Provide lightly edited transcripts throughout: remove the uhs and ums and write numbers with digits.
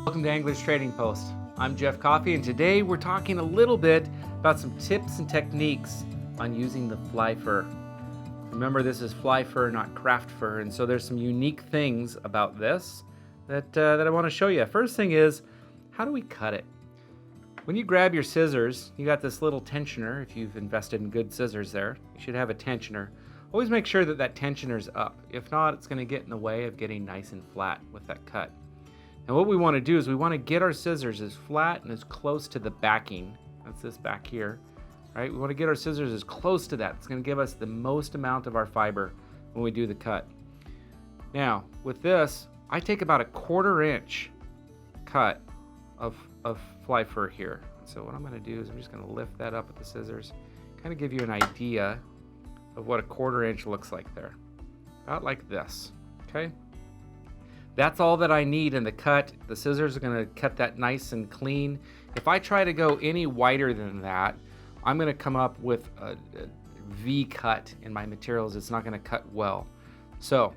Welcome to Anglers Trading Post. I'm Jeff Coffey, and today we're talking a little bit about some tips and techniques on using the fly fur. Remember, this is fly fur, not craft fur, and so there's some unique things about this that I want to show you. First thing is, how do we cut it? When you grab your scissors, you got this little tensioner. If you've invested in good scissors there, you should have a tensioner. Always make sure that tensioner's up. If not, it's going to get in the way of getting nice and flat with that cut. And what we want to do is we want to get our scissors as flat and as close to the backing. That's this back here, right? We want to get our scissors as close to that. It's going to give us the most amount of our fiber when we do the cut. Now, with this, I take about a 1/4 inch cut of fly fur here. So what I'm going to do is I'm just going to lift that up with the scissors, kind of give you an idea of what a 1/4 inch looks like there. About like this, okay? That's all that I need in the cut. The scissors are going to cut that nice and clean. If I try to go any wider than that, I'm going to come up with a V cut in my materials. It's not going to cut well. So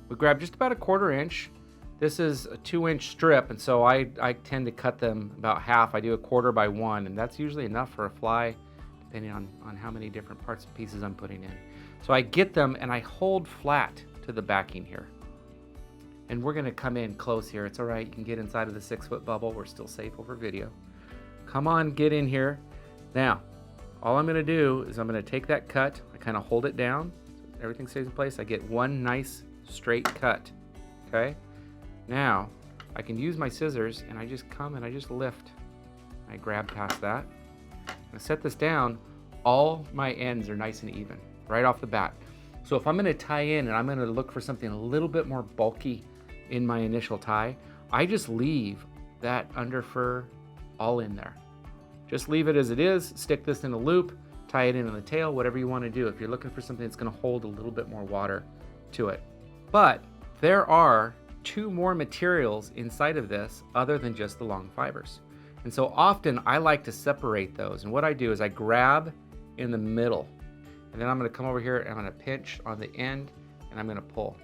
we grab just about a 1/4 inch. This is a 2-inch strip, and so I tend to cut them about half. I do a 1/4 by 1, and that's usually enough for a fly, depending on how many different parts and pieces I'm putting in. So I get them and I hold flat to the backing here. And we're gonna come in close here. It's all right, you can get inside of the 6-foot bubble. We're still safe over video. Come on, get in here. Now, all I'm gonna do is I'm gonna take that cut, I kind of hold it down, so everything stays in place. I get one nice straight cut, okay? Now, I can use my scissors and I just come and I just lift. I grab past that. I set this down, all my ends are nice and even, right off the bat. So if I'm gonna tie in and I'm gonna look for something a little bit more bulky in my initial tie, I just leave that underfur all in there. Just leave it as it is, stick this in a loop, tie it into the tail, whatever you wanna do if you're looking for something that's gonna hold a little bit more water to it. But there are 2 more materials inside of this other than just the long fibers. And so often I like to separate those. And what I do is I grab in the middle, and then I'm gonna come over here and I'm gonna pinch on the end and I'm gonna pull.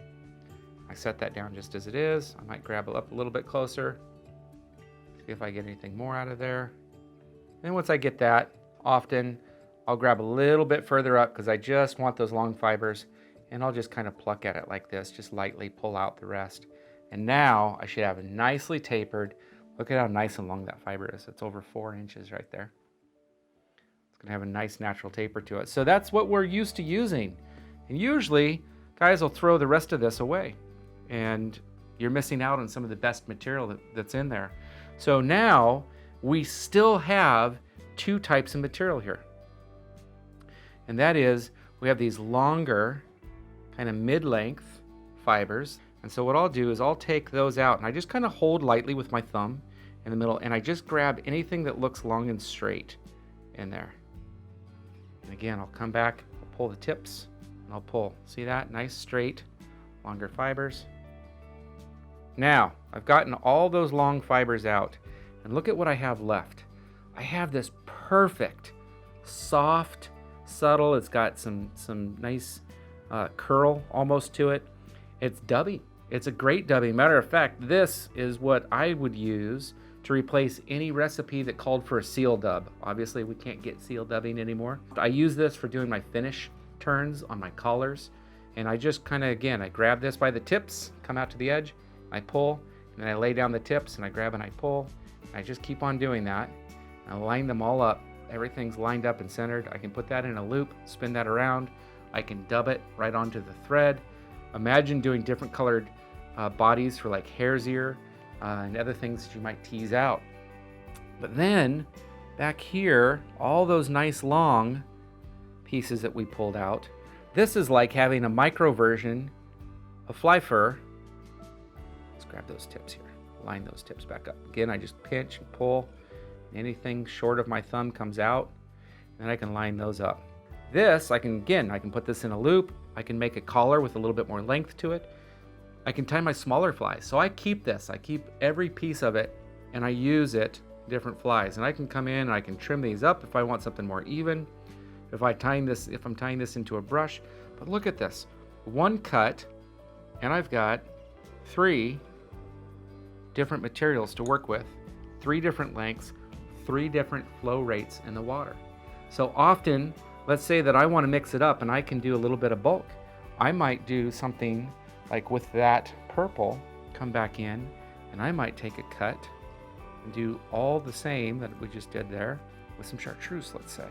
I set that down just as it is. I might grab it up a little bit closer, see if I get anything more out of there. And once I get that, often I'll grab a little bit further up because I just want those long fibers, and I'll just kind of pluck at it like this, just lightly pull out the rest. And now I should have it nicely tapered. Look at how nice and long that fiber is. It's over 4 inches right there. It's gonna have a nice natural taper to it. So that's what we're used to using. And usually guys will throw the rest of this away and you're missing out on some of the best material that's in there. So now we still have 2 types of material here. And that is, we have these longer, kind of mid-length fibers. And so what I'll do is I'll take those out and I just kind of hold lightly with my thumb in the middle, and I just grab anything that looks long and straight in there. And again, I'll come back, I'll pull the tips, and I'll pull. See that? Nice, straight, longer fibers. Now, I've gotten all those long fibers out, and look at what I have left. I have this perfect, soft, subtle, it's got some nice curl almost to it. It's dubbing. It's a great dubbing. Matter of fact, this is what I would use to replace any recipe that called for a seal dub. Obviously, we can't get seal dubbing anymore. I use this for doing my finish turns on my collars. And I just kind of, again, I grab this by the tips, come out to the edge, I pull, and then I lay down the tips and I grab and I pull. And I just keep on doing that. I line them all up. Everything's lined up and centered. I can put that in a loop, spin that around. I can dub it right onto the thread. Imagine doing different colored bodies for like hare's ear and other things that you might tease out. But then back here, all those nice long pieces that we pulled out, this is like having a micro version of fly fur. Let's grab those tips here, line those tips back up. Again, I just pinch and pull. Anything short of my thumb comes out, and I can line those up. This, I can put this in a loop. I can make a collar with a little bit more length to it. I can tie my smaller flies. So I keep this. I keep every piece of it and I use it in different flies. And I can come in and I can trim these up if I want something more even. If I'm tying this into a brush. But look at this. One cut, and I've got 3 different materials to work with, 3 different lengths, 3 different flow rates in the water. So often, let's say that I want to mix it up and I can do a little bit of bulk. I might do something like with that purple, come back in, and I might take a cut and do all the same that we just did there with some chartreuse, let's say.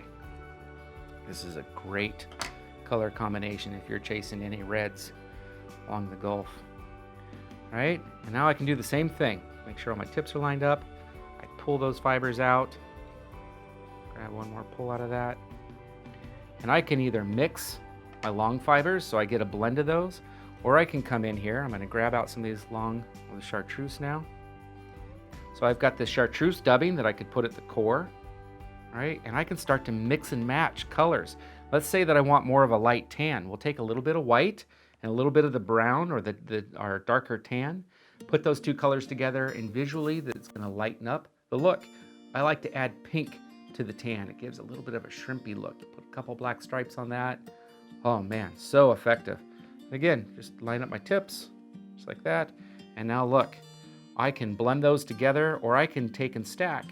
This is a great color combination if you're chasing any reds along the Gulf. Right? And now I can do the same thing. Make sure all my tips are lined up. I pull those fibers out. Grab one more pull out of that. And I can either mix my long fibers so I get a blend of those, or I can come in here. I'm going to grab out some of these long with the chartreuse now. So I've got the chartreuse dubbing that I could put at the core, right? And I can start to mix and match colors. Let's say that I want more of a light tan. We'll take a little bit of white and a little bit of the brown or our darker tan, put those 2 colors together, and visually that's going to lighten up the look. I like to add pink to the tan. It gives a little bit of a shrimpy look. Put a couple black stripes on that. Oh man, so effective. Again, just line up my tips, just like that. And now look, I can blend those together, or I can take and stack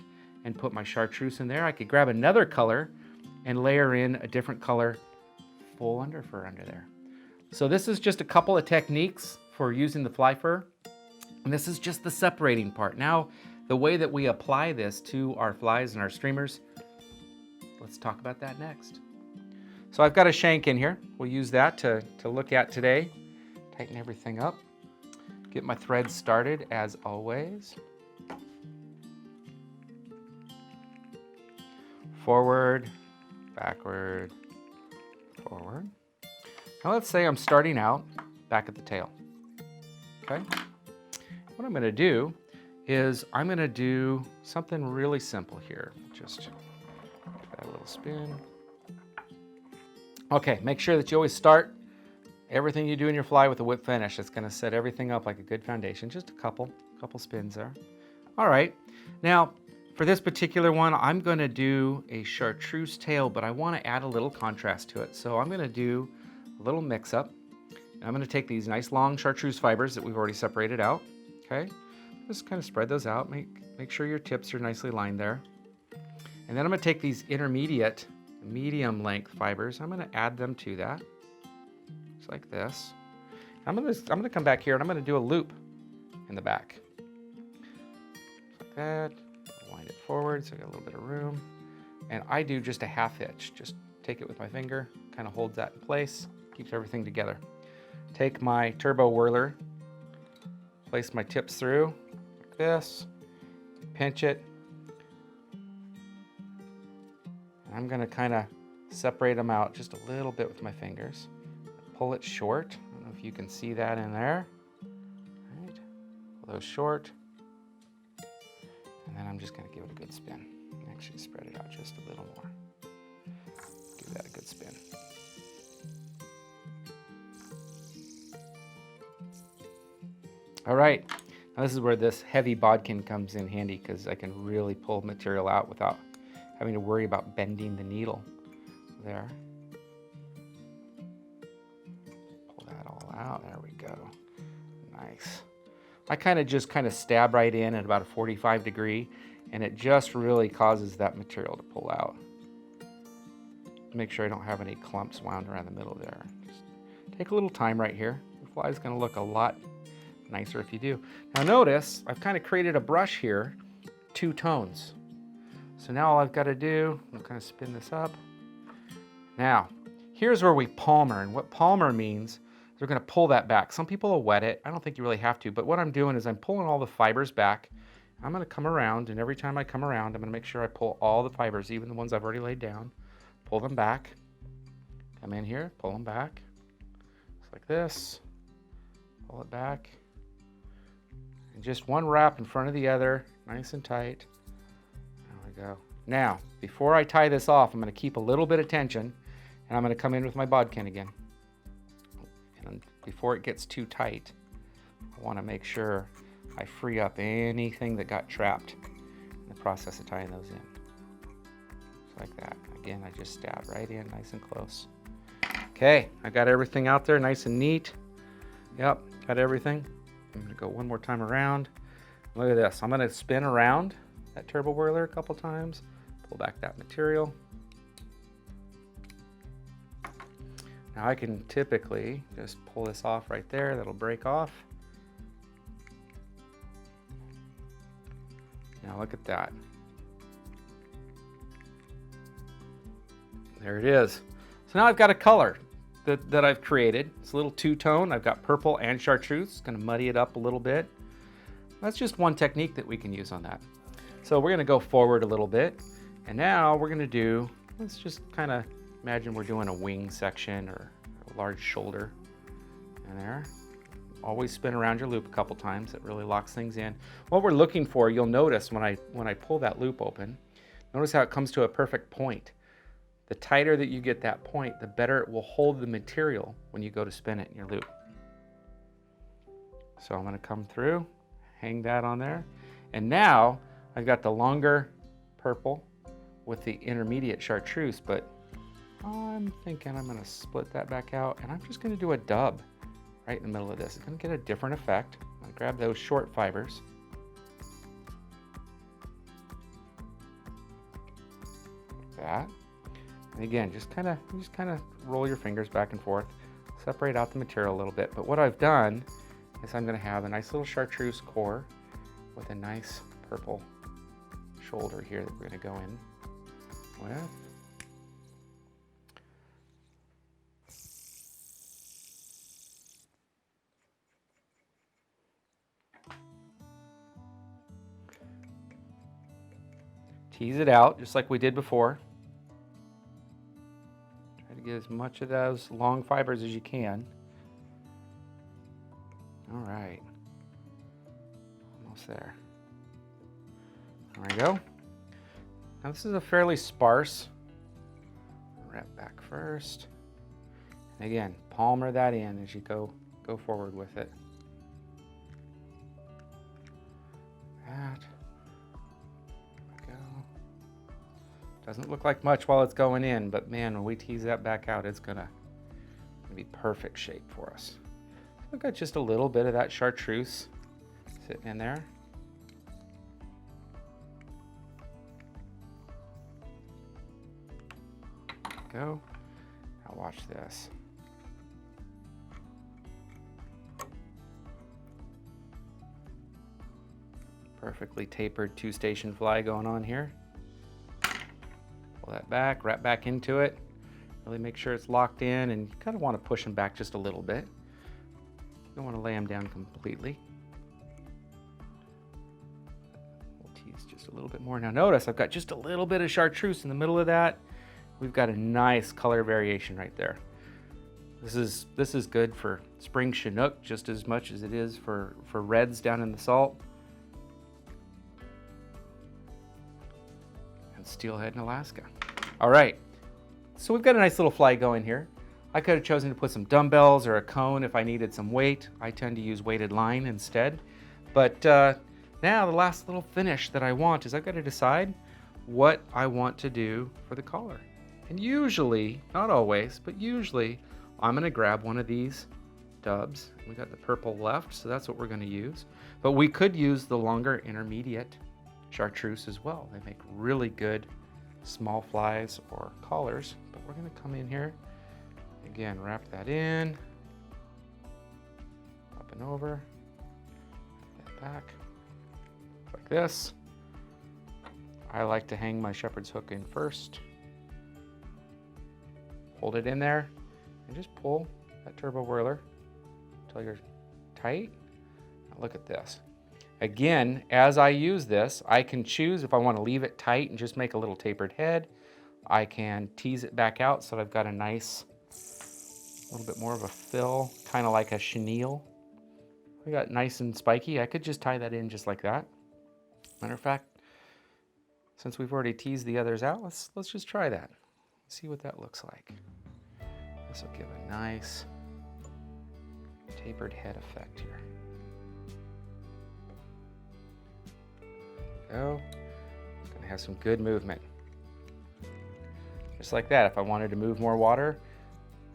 and put my chartreuse in there. I could grab another color and layer in a different color, full underfur under there. So this is just a couple of techniques for using the fly fur. And this is just the separating part. Now, the way that we apply this to our flies and our streamers, let's talk about that next. So I've got a shank in here. We'll use that to look at today. Tighten everything up. Get my threads started as always. Forward, backward, forward. Now let's say I'm starting out back at the tail, okay? What I'm going to do is I'm going to do something really simple here. Just give that a little spin. Okay, make sure that you always start everything you do in your fly with a whip finish. It's going to set everything up like a good foundation. Just a couple spins there. All right, now for this particular one, I'm going to do a chartreuse tail, but I want to add a little contrast to it. So I'm going to do a little mix up. And I'm going to take these nice long chartreuse fibers that we've already separated out. Okay, just kind of spread those out. Make sure your tips are nicely lined there. And then I'm going to take these intermediate, medium length fibers. I'm going to add them to that, just like this. I'm going to come back here and I'm going to do a loop in the back, just like that. Wind it forward so I got a little bit of room. And I do just a half hitch. Just take it with my finger, kind of holds that in place, keeps everything together. Take my turbo whirler, place my tips through like this, pinch it. And I'm going to kind of separate them out just a little bit with my fingers. Pull it short. I don't know if you can see that in there. All right. Pull those short. And then I'm just going to give it a good spin. Actually spread it out just a little more. Give that a good spin. All right, now this is where this heavy bodkin comes in handy because I can really pull material out without having to worry about bending the needle there. Pull that all out, there we go. Nice. I kind of stab right in at about a 45 degree, and it just really causes that material to pull out. Make sure I don't have any clumps wound around the middle there. Just take a little time right here. The fly's going to look a lot nicer if you do. Now notice, I've kind of created a brush here, 2 tones. So now all I've got to do, I'll kind of spin this up. Now, here's where we palmer, and what palmer means is we're going to pull that back. Some people will wet it. I don't think you really have to, but what I'm doing is I'm pulling all the fibers back. I'm going to come around, and every time I come around, I'm going to make sure I pull all the fibers, even the ones I've already laid down. Pull them back. Come in here, pull them back. Just like this. Pull it back. And just one wrap in front of the other, nice and tight. There we go. Now, before I tie this off, I'm going to keep a little bit of tension, and I'm going to come in with my bodkin again. And before it gets too tight, I want to make sure I free up anything that got trapped in the process of tying those in. Just like that. Again, I just stab right in nice and close. Okay, I got everything out there nice and neat. Yep, got everything. I'm going to go one more time around. Look at this. I'm going to spin around that turbo whirler a couple times, pull back that material. Now I can typically just pull this off right there. That'll break off. Now look at that. There it is. So now I've got a color that I've created. It's a little two-tone. I've got purple and chartreuse. It's going to muddy it up a little bit. That's just one technique that we can use on that. So we're going to go forward a little bit. And now we're going to do, let's just kind of imagine we're doing a wing section or a large shoulder. And there. Always spin around your loop a couple times. It really locks things in. What we're looking for, you'll notice when I pull that loop open, notice how it comes to a perfect point. The tighter that you get that point, the better it will hold the material when you go to spin it in your loop. So I'm going to come through, hang that on there. And now I've got the longer purple with the intermediate chartreuse, but I'm thinking I'm going to split that back out, and I'm just going to do a dub right in the middle of this. It's going to get a different effect. I'm going to grab those short fibers. Like that. And again, just kind of roll your fingers back and forth, separate out the material a little bit. But what I've done is I'm going to have a nice little chartreuse core with a nice purple shoulder here that we're going to go in with. Tease it out just like we did before. Get as much of those long fibers as you can. All right, almost there. There we go. Now this is a fairly sparse. Wrap back first. And again, palmer that in as you go forward with it. That. Doesn't look like much while it's going in, but man, when we tease that back out, it's gonna be perfect shape for us. I've got just a little bit of that chartreuse sitting in there. Go. Now watch this. Perfectly tapered two-station fly going on here. Pull that back, wrap back into it. Really make sure it's locked in, and you kind of want to push them back just a little bit. You don't want to lay them down completely. We'll tease just a little bit more. Now notice I've got just a little bit of chartreuse in the middle of that. We've got a nice color variation right there. This is good for spring Chinook just as much as it is for reds down in the salt. Steelhead in Alaska. All right, so we've got a nice little fly going here. I could have chosen to put some dumbbells or a cone if I needed some weight. I tend to use weighted line instead. But now the last little finish that I want is I've got to decide what I want to do for the collar. And usually, not always, but usually I'm going to grab one of these dubs. We got the purple left, so that's what we're going to use. But we could use the longer intermediate chartreuse as well. They make really good small flies or collars, but we're going to come in here again, wrap that in, up and over, that back like this. I like to hang my shepherd's hook in first, hold it in there, and just pull that turbo whirler until you're tight. Now look at this. Again, as I use this, I can choose if I want to leave it tight and just make a little tapered head. I can tease it back out so that I've got a nice, little bit more of a fill, kind of like a chenille. We got nice and spiky. I could just tie that in just like that. Matter of fact, since we've already teased the others out, let's just try that. See what that looks like. This will give a nice tapered head effect here. Go. It's going to have some good movement. Just like that, if I wanted to move more water,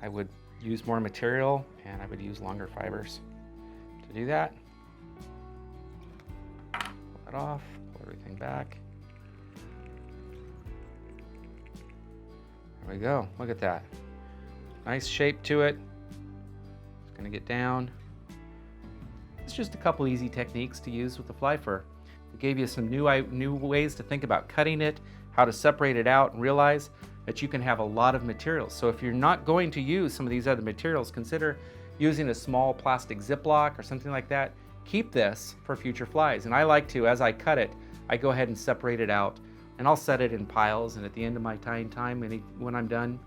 I would use more material and I would use longer fibers to do that. that off, pull everything back. There we go, look at that. Nice shape to it. It's gonna get down. It's just a couple easy techniques to use with the fly fur. We gave you some new ways to think about cutting it, how to separate it out, and realize that you can have a lot of materials. So if you're not going to use some of these other materials, consider using a small plastic Ziploc or something like that. Keep this for future flies. And I like to, as I cut it, I go ahead and separate it out, and I'll set it in piles, and at the end of my tying time, when I'm done,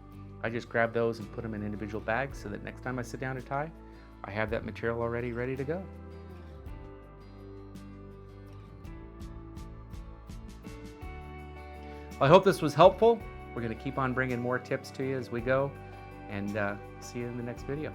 I just grab those and put them in individual bags so that next time I sit down to tie, I have that material already ready to go. Well, I hope this was helpful. We're going to keep on bringing more tips to you as we go, and see you in the next video.